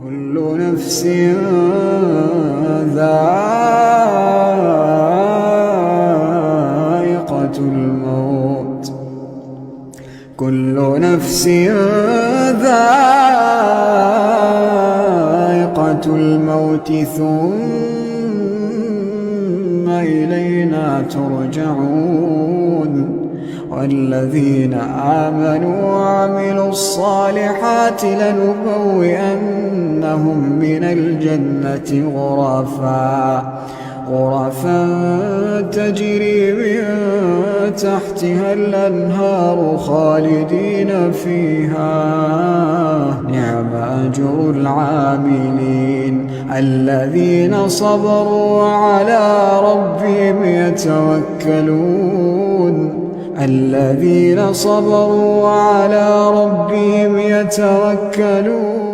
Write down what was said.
كل نفس ذائقة الموت، كل نفس ذائقة الموت ثم إلينا ترجعون. والذين آمنوا وعملوا الصالحات لنبوئنهم من الجنة غرفا تجري من تحتها الأنهار خالدين فيها، نعم أجر العاملين. الذين صبروا وعلى ربهم يتوكلون، الذين صبروا وعلى ربهم يتوكلون.